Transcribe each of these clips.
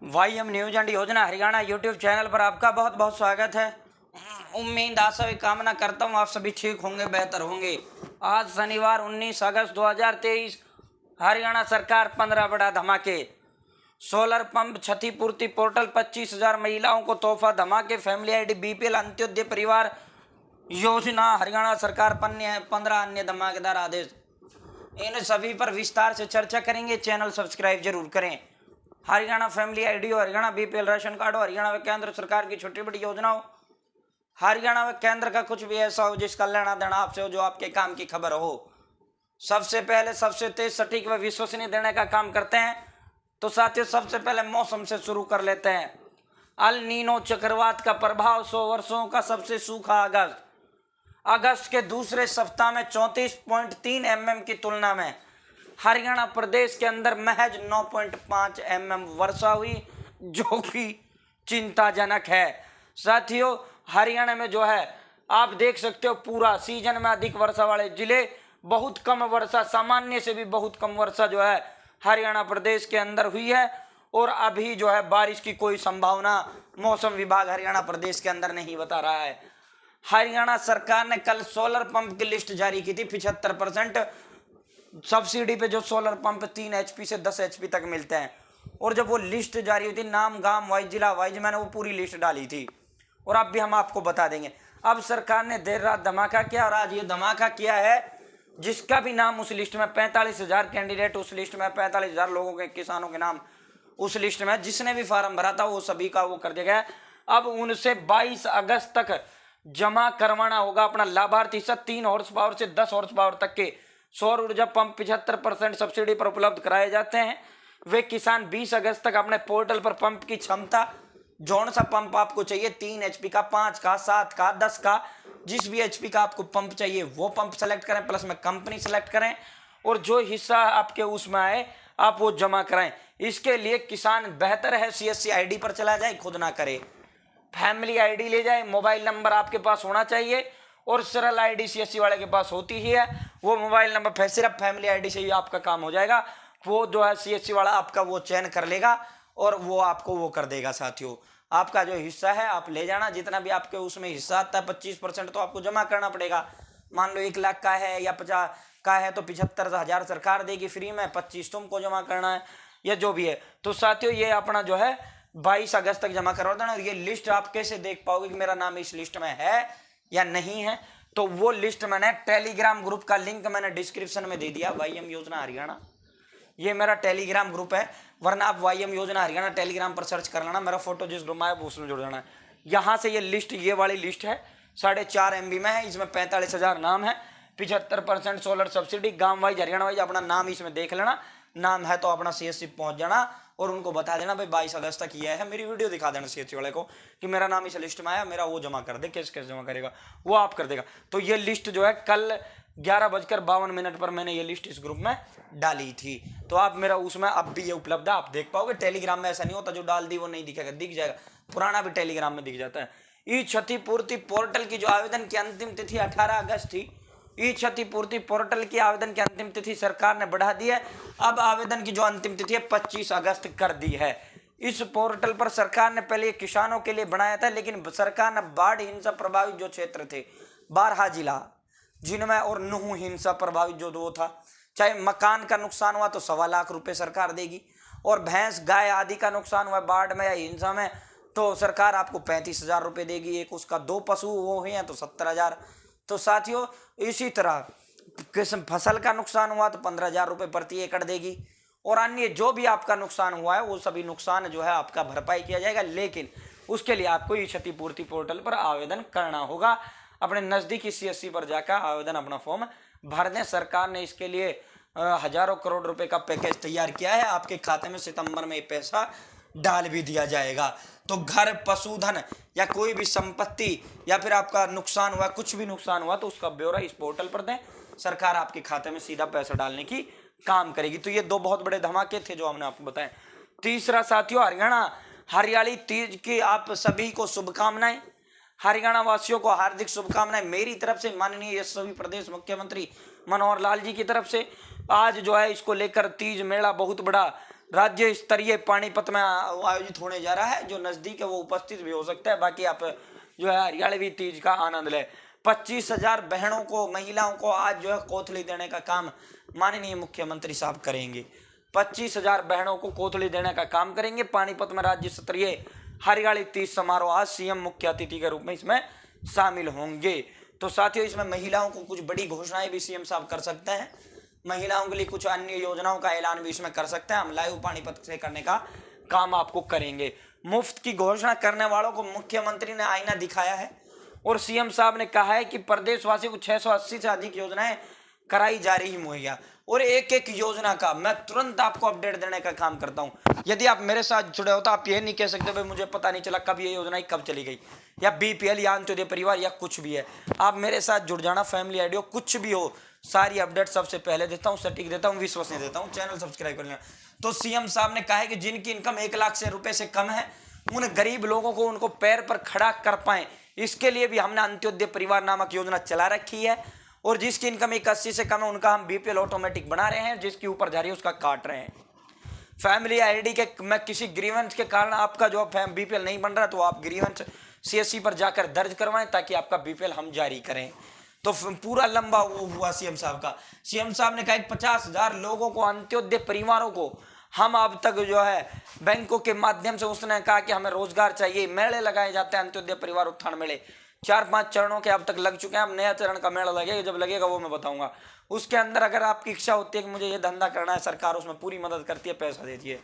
वाईएम news and योजना Haryana YouTube channel पर आपका बहुत बहुत स्वागत है। उम्मीद आशा भी कामना करता हूँ आप सभी ठीक होंगे, बेहतर होंगे। आज शनिवार 19 अगस्त 2023 हरियाणा सरकार 15 बड़ा धमाके। सोलर पंप क्षतिपूर्ति पोर्टल 25,000 महिलाओं को तोहफा धमाके। फैमिली आईडी बीपीएल अंत्योदय परिवार योजना हरियाणा सरकार 15 अन्य धमाकेदार आदेश। इन सभी पर विस्तार से चर्चा करेंगे। चैनल सब्सक्राइब जरूर करें। हरियाणा फैमिली आईडी हो, हरियाणा बीपीएल राशन कार्ड हो, हरियाणा व केंद्र सरकार की छोटी बड़ी योजना हो, हरियाणा व केंद्र का कुछ भी ऐसा हो जिसका लेना देना आपसे हो, जो आपके काम की खबर हो, सबसे पहले सबसे तेज सटीक व विश्वसनीय देने का काम करते हैं। तो साथियों, सबसे पहले मौसम से शुरू कर लेते हैं। अल नीनो चक्रवात का प्रभाव 100 वर्षों का सबसे सूखा अगस्त के दूसरे सप्ताह में 34.3 mm की तुलना में हरियाणा प्रदेश के अंदर महज 9.5 mm वर्षा हुई, जो कि चिंताजनक है। साथियों, हरियाणा में जो है आप देख सकते हो पूरा सीजन में अधिक वर्षा वाले जिले, बहुत कम वर्षा, सामान्य से भी बहुत कम वर्षा जो है हरियाणा प्रदेश के अंदर हुई है। और अभी जो है बारिश की कोई संभावना मौसम विभाग हरियाणा प्रदेश के अंदर नहीं बता रहा है। हरियाणा सरकार ने कल सोलर पंप की लिस्ट जारी की थी। 75% सब्सिडी पे जो सोलर पंप 3 HP से 10 HP तक मिलते हैं। और जब वो लिस्ट जारी हुई थी, नाम गांव वाइज जिला वाइज, मैंने वो पूरी लिस्ट डाली थी और अब भी हम आपको बता देंगे। अब सरकार ने देर रात धमाका किया और आज ये धमाका किया है जिसका भी नाम उस लिस्ट में 45,000 कैंडिडेट, उस लिस्ट में 45,000 लोगों के, किसानों के नाम उस लिस्ट में, जिसने भी फार्म भरा था वो सभी का वो कर दिया गया। अब उनसे 22 अगस्त तक जमा करवाना होगा अपना लाभार्थी से 3 हॉर्स पावर से 10 हॉर्स पावर तक के सौर ऊर्जा पंप 75% सब्सिडी पर उपलब्ध कराए जाते हैं। वे किसान 20 अगस्त तक अपने पोर्टल पर पंप की क्षमता, जौन सा पंप आपको चाहिए, 3 HP का, 5 का, 7 का, 10 का, जिस भी HP का आपको पंप चाहिए वो पंप सेलेक्ट करें, प्लस में कंपनी सेलेक्ट करें और जो हिस्सा आपके उसमें आए आप वो जमा कराएं। इसके लिए किसान बेहतर है CSC ID पर चला जाए, खुद ना करे, फैमिली ID ले जाए, मोबाइल नंबर आपके पास होना चाहिए और सरल ID CSC वाले के पास होती ही है। वो मोबाइल नंबर सिर्फ फैमिली ID से ही आपका काम हो जाएगा। वो जो है CSC वाला आपका वो चयन कर लेगा और वो आपको वो कर देगा। साथियों, आपका जो हिस्सा है आप ले जाना, जितना भी आपके उसमें हिस्सा आता है 25% तो आपको जमा करना पड़ेगा। मान लो 1 लाख का है या 50 का है तो 75,000 सरकार देगी फ्री में, 25 तुमको जमा करना है या जो भी है। तो साथियों, ये अपना जो है 22 अगस्त तक जमा करवा देना। और ये लिस्ट आप कैसे देख पाओगे कि मेरा नाम इस लिस्ट में है या नहीं है? तो वो लिस्ट मैंने टेलीग्राम ग्रुप का लिंक मैंने डिस्क्रिप्शन में दे दिया। वाईएम योजना हरियाणा, ये मेरा टेलीग्राम ग्रुप है, वरना आप वाईएम योजना हरियाणा टेलीग्राम पर सर्च कर लेना। मेरा फोटो जिस ग्रुप में है वो उसमें जुड़ जाना है। यहाँ से ये लिस्ट, ये वाली लिस्ट है 4.5 MB में है। इसमें 45,000 नाम है, 75% सोलर सब्सिडी, गांव वाइज हरियाणा वाइज अपना नाम इसमें देख लेना। नाम है तो अपना CSC पहुंच जाना और उनको बता देना भाई 22 अगस्त तक ये है। मेरी वीडियो दिखा देना CSC वाले को कि मेरा नाम इस लिस्ट में आया, मेरा वो जमा कर दे। कैसे जमा करेगा वो आप कर देगा। तो ये लिस्ट जो है कल 11:52 पर मैंने ये लिस्ट इस ग्रुप में डाली थी। तो आप मेरा उसमें अब भी ये उपलब्ध है, आप देख पाओगे। टेलीग्राम में ऐसा नहीं होता जो डाल दी वो नहीं दिखेगा, दिख जाएगा। पुराना भी टेलीग्राम में दिख जाता है। ई क्षतिपूर्ति पोर्टल की जो आवेदन की अंतिम तिथि 18 अगस्त थी, ई क्षतिपूर्ति पोर्टल की आवेदन की अंतिम तिथि सरकार ने बढ़ा दी है। अब आवेदन की जो अंतिम तिथि है 25 अगस्त कर दी है। इस पोर्टल पर सरकार ने पहले किसानों के लिए बनाया था, लेकिन सरकार ने बाढ़ हिंसा प्रभावित जो क्षेत्र थे 12 जिला जिनमें, और नूह हिंसा प्रभावित जो वो था, चाहे मकान का नुकसान हुआ तो 1.25 लाख रुपए सरकार देगी, और भैंस गाय आदि का नुकसान हुआ बाढ़ में या हिंसा में तो सरकार आपको 35,000 रुपये देगी। एक उसका 2 पशु वो हुए हैं तो 70,000। तो साथियों, इसी तरह किस्म फसल का नुकसान हुआ तो 15,000 रुपये प्रति एकड़ देगी, और अन्य जो भी आपका नुकसान हुआ है वो सभी नुकसान जो है आपका भरपाई किया जाएगा। लेकिन उसके लिए आपको ये क्षतिपूर्ति पोर्टल पर आवेदन करना होगा। अपने नज़दीकी CSC पर जाकर आवेदन अपना फॉर्म भर दें। सरकार ने इसके लिए हजारों करोड़ रुपए का पैकेज तैयार किया है। आपके खाते में सितंबर में ये पैसा डाल भी दिया जाएगा। तो घर, पशुधन या कोई भी संपत्ति या फिर आपका नुकसान हुआ, कुछ भी नुकसान हुआ तो उसका ब्यौरा इस पोर्टल पर दें। सरकार आपके खाते में सीधा पैसा डालने की काम करेगी। तो ये 2 बहुत बड़े धमाके थे जो हमने आपको बताए। तीसरा साथियों, हरियाणा हरियाली तीज की आप सभी को शुभकामनाएं। हरियाणा वासियों को हार्दिक शुभकामनाएं मेरी तरफ से, माननीय यशस्वी प्रदेश मुख्यमंत्री मनोहर लाल जी की तरफ से। आज जो है इसको लेकर तीज मेला बहुत बड़ा राज्य स्तरीय पानीपत में आयोजित होने जा रहा है। जो नजदीक है वो उपस्थित भी हो सकता है, बाकी आप जो है हरियाणवी तीज का आनंद लें। 25,000 बहनों को, महिलाओं को आज जो है कोथली देने का काम माननीय मुख्यमंत्री साहब करेंगे। 25,000 बहनों को कोथली देने का काम करेंगे। पानीपत में राज्य स्तरीय हरियाणवी तीज समारोह, आज सीएम मुख्य अतिथि के रूप में इसमें शामिल होंगे। तो साथियों, इसमें महिलाओं को कुछ बड़ी घोषणाएं भी सीएम साहब कर सकते हैं। महिलाओं के लिए कुछ अन्य योजनाओं का ऐलान भी इसमें कर सकते हैं। हम लाइव पानीपत से करने का काम आपको करेंगे। मुफ्त की घोषणा करने वालों को मुख्यमंत्री ने आईना दिखाया है और सीएम साहब ने कहा है कि प्रदेशवासियों को 680 से अधिक योजनाएं कराई जा रही मुहैया, और एक एक योजना का मैं तुरंत आपको अपडेट देने का काम करता हूं। यदि आप मेरे साथ जुड़े हो तो आप ये नहीं कह सकते भाई मुझे पता नहीं चला कब ये योजना कब चली गई, या बीपीएल या अंत्योदय परिवार या कुछ भी है। आप मेरे साथ जुड़ जाना, फैमिली आइडियो कुछ भी हो, सारी अपडेट सबसे पहले देता हूं, सटीक देता हूं, विश्वसनीय देता हूं। चैनल सब्सक्राइब कर लेना। तो सीएम साहब ने कहा है कि जिनकी इनकम 1 लाख रुपए से कम है, उन गरीब लोगों को उनको पैर पर खड़ा कर पाए, इसके लिए भी हमने अंत्योदय परिवार नामक योजना चला रखी है। और जिसकी इनकम 81 से कम है उनका हम बीपीएल ऑटोमेटिक बना रहे हैं, जिसकी ऊपर जा रही है उसका काट रहे हैं। फैमिली आईडी के में किसी ग्रीवेंस के कारण आपका जो बीपीएल नहीं बन रहा, तो आप ग्रीवेंस सीएससी पर जाकर दर्ज करवाएं ताकि आपका बीपीएल हम जारी करें। तो पूरा लंबा वो हुआ सीएम साहब का। सीएम साहब ने कहा 50,000 लोगों को, अंत्योदय परिवारों को हम अब तक जो है बैंकों के माध्यम से, उसने कहा कि हमें रोजगार चाहिए, मेले लगाए जाते हैं, अंत्योदय परिवार उत्थान मेले 4-5 चरणों के अब तक लग चुके हैं। अब नया चरण का मेला लगेगा, जब लगेगा वो मैं बताऊंगा। उसके अंदर अगर आपकी इच्छा होती है कि मुझे ये धंधा करना है, सरकार उसमें पूरी मदद करती है, पैसा देती है।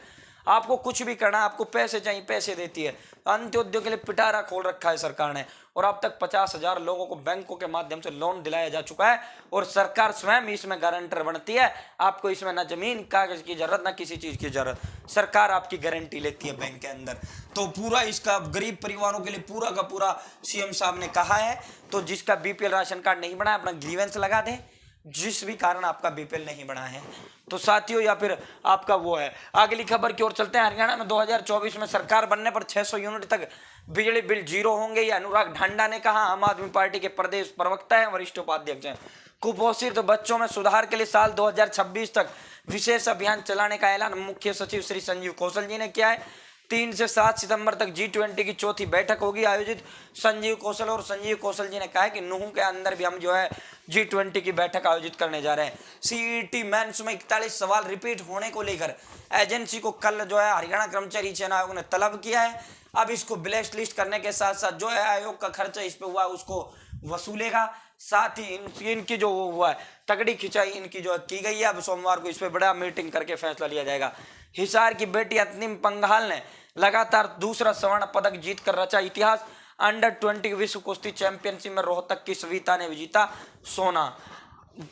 आपको कुछ भी करना है, आपको पैसे चाहिए, पैसे देती है। अंत्योदय के लिए पिटारा खोल रखा है सरकार ने, और अब तक 50,000 लोगों को बैंकों के माध्यम से लोन दिलाया जा चुका है, और सरकार स्वयं इसमें गारंटर बनती है। आपको इसमें ना जमीन कागज की जरूरत, ना किसी चीज की जरूरत, सरकार आपकी गारंटी लेती है बैंक के अंदर। तो पूरा इसका गरीब परिवारों के लिए पूरा का पूरा सीएम साहब ने कहा है। तो जिसका बीपीएल राशन कार्ड नहीं बना, अपना ग्रीवेंस लगा दे, जिस भी कारण आपका बीपीएल नहीं बना है। तो साथियों, या फिर आपका वो है। अगली खबर की ओर चलते हैं। हरियाणा में 2024 में सरकार बनने पर 600 यूनिट तक बिजली बिल जीरो होंगे, ये अनुराग ढांडा ने कहा। आम आदमी पार्टी के प्रदेश प्रवक्ता हैं, वरिष्ठ उपाध्यक्ष हैं। कुपोषित बच्चों में सुधार के लिए साल 2026 तक विशेष अभियान चलाने का ऐलान मुख्य सचिव श्री संजीव कौशल जी ने किया है। 3 से 7 सितंबर तक G20 की चौथी बैठक होगी आयोजित। संजीव कौशल जी ने कहा है कि नूह के अंदर भी हम जो है G20 की बैठक आयोजित करने जा रहे हैं। सीईटी मेंस में 41 सवाल रिपीट होने को लेकर एजेंसी को कल जो है हरियाणा कर्मचारी चयन आयोग ने तलब किया है। अब इसको ब्लैक लिस्ट करने के साथ साथ जो है आयोग का खर्चा इस पे हुआ उसको वसूलेगा। साथ ही इनकी जो हुआ है तगड़ी खिंचाई इनकी जो की गई है। अब सोमवार को इस पे बड़ा मीटिंग करके फैसला लिया जाएगा। हिसार की बेटी अंतिम पंघाल ने लगातार दूसरा स्वर्ण पदक जीतकर रचा इतिहास। अंडर 20 विश्व कुश्ती चैंपियनशिप में रोहतक की सविता ने जीता सोना।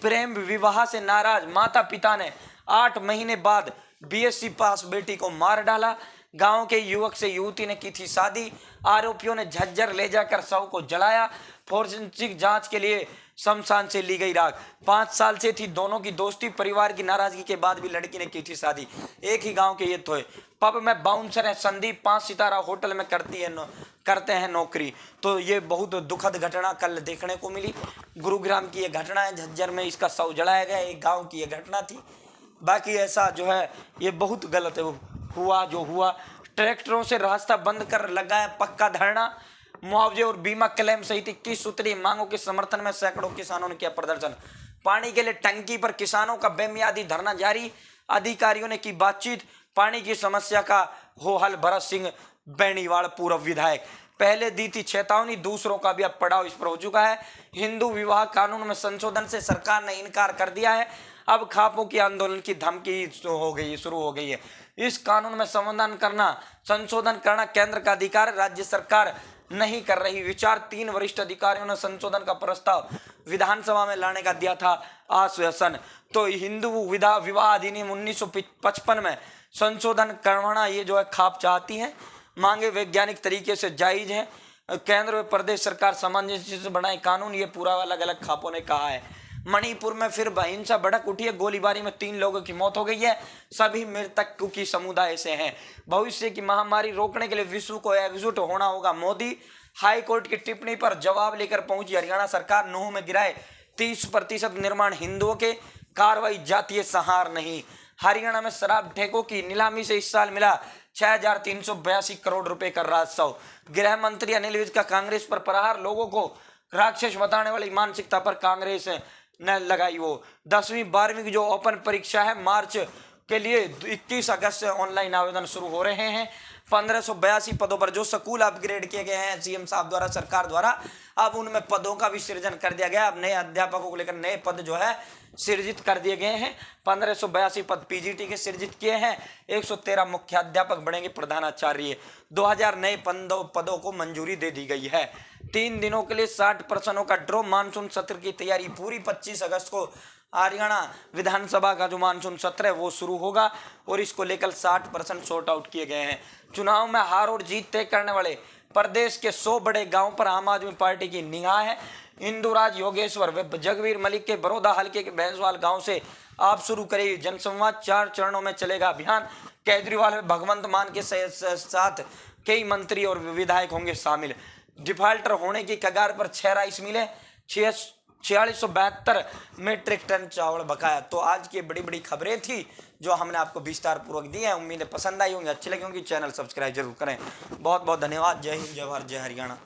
प्रेम विवाह से नाराज माता पिता ने 8 महीने बाद बीएससी पास बेटी को मार डाला। गांव के युवक से युवती ने की थी शादी। आरोपियों ने झज्जर ले जाकर शव को जलाया। फोरेंसिक जांच के लिए शमशान से ली गई राख। 5 साल से थी दोनों की दोस्ती। परिवार की नाराजगी के बाद भी लड़की ने की थी शादी। एक ही गांव के ये तो है। पब में बाउंसर है संदीप, 5 सितारा होटल में करते हैं नौकरी। तो ये बहुत दुखद घटना कल देखने को मिली। गुरुग्राम की ये घटना है, झज्जर में इसका शव जलाया गया। एक गाँव की ये घटना थी। बाकी ऐसा जो है ये बहुत गलत है हुआ जो हुआ। ट्रैक्टरों से रास्ता बंद कर लगाया पक्का धरना। मुआवजे और बीमा क्लेम सहित 21 सूत्रीय मांगों के समर्थन में सैकड़ों किसानों ने किया प्रदर्शन। पानी के लिए टंकी पर किसानों का बेमियादी धरना जारी। अधिकारियों ने की बातचीत। पानी की समस्या का हो हल। भरत सिंह बेनीवाल पूर्व विधायक। पहले दी थी चेतावनी, दूसरों का भी अब पड़ाव इस पर हो चुका है। हिंदू विवाह कानून में संशोधन से सरकार ने इनकार कर दिया है। अब खापों की आंदोलन की धमकी शुरू हो गई है। इस कानून में संशोधन करना केंद्र का अधिकार, राज्य सरकार नहीं कर रही विचार। 3 वरिष्ठ अधिकारियों ने संशोधन का प्रस्ताव विधानसभा में लाने का दिया था आश्वासन। तो हिंदू विवाह अधिनियम 1955 में संशोधन करवाना ये जो है खाप चाहती है। मांगे वैज्ञानिक तरीके से जायज है। केंद्र व प्रदेश सरकार सामंजस्य से बनाए कानून, ये पूरा अलग अलग खापों ने कहा है। मणिपुर में फिर हिंसा भड़क उठी है। गोलीबारी में 3 लोगों की मौत हो गई है। सभी मृतक कुकी समुदाय से हैं। भविष्य की महामारी रोकने के लिए विश्व को एकजुट होना होगा। मोदी हाई कोर्ट की टिप्पणी पर जवाब लेकर पहुंची हरियाणा सरकार। नूह में गिराए 30% निर्माण हिंदुओं के, कार्रवाई जातीय संहार नहीं। हरियाणा में शराब ठेकों की नीलामी से इस साल मिला 6,382 करोड़ रुपए का राजस्व। गृह मंत्री अनिल विज का कांग्रेस पर प्रहार, लोगों को राक्षस बताने वाली मानसिकता पर कांग्रेस ने लगाई वो। 10वीं 12वीं की जो ओपन परीक्षा है मार्च के लिए 21 अगस्त से ऑनलाइन आवेदन शुरू हो रहे हैं। 1582 पदों पर जो स्कूल अपग्रेड किए गए हैं सीएम साहब द्वारा, सरकार द्वारा, अब उनमें पदों का भी सृजन कर दिया गया। अब नए अध्यापकों को लेकर नए पद जो है सृजित कर दिए गए हैं। 1582 पद पीजीटी के सृजित किए हैं। 113 मुख्य अध्यापक बढ़ेंगे प्रधानाचार्य। 2000 नए पदों को मंजूरी दे दी गई है। 3 दिनों के लिए 60 प्रश्नों का ड्रॉ। मानसून सत्र की तैयारी पूरी। 25 अगस्त को हरियाणा विधानसभा का जो मानसून सत्र है वो शुरू होगा और इसको लेकर 60% सॉर्ट आउट किए गए हैं। चुनाव में हार और जीत तय करने वाले प्रदेश के 100 बड़े गांवों पर आम आदमी पार्टी की निगाह है। इंदुराज, योगेश्वर व जगवीर मलिक के बड़ौदा हल्के के भैंसवाल गांव से आप शुरू करेगी जनसंवाद। 4 चरणों में चलेगा अभियान। केजरीवाल व भगवंत मान के साथ कई मंत्री और विधायक होंगे शामिल। डिफाल्टर होने की कगार पर 6 राइस मिले। 4672 मीट्रिक टन चावल बकाया। तो आज की बड़ी बड़ी खबरें थी जो हमने आपको विस्तार पूर्वक दी है। उम्मीद है पसंद आई होंगी, अच्छी लगी होंगी। चैनल सब्सक्राइब जरूर करें। बहुत बहुत धन्यवाद। जय हिंद, जय भारत, जय हरियाणा।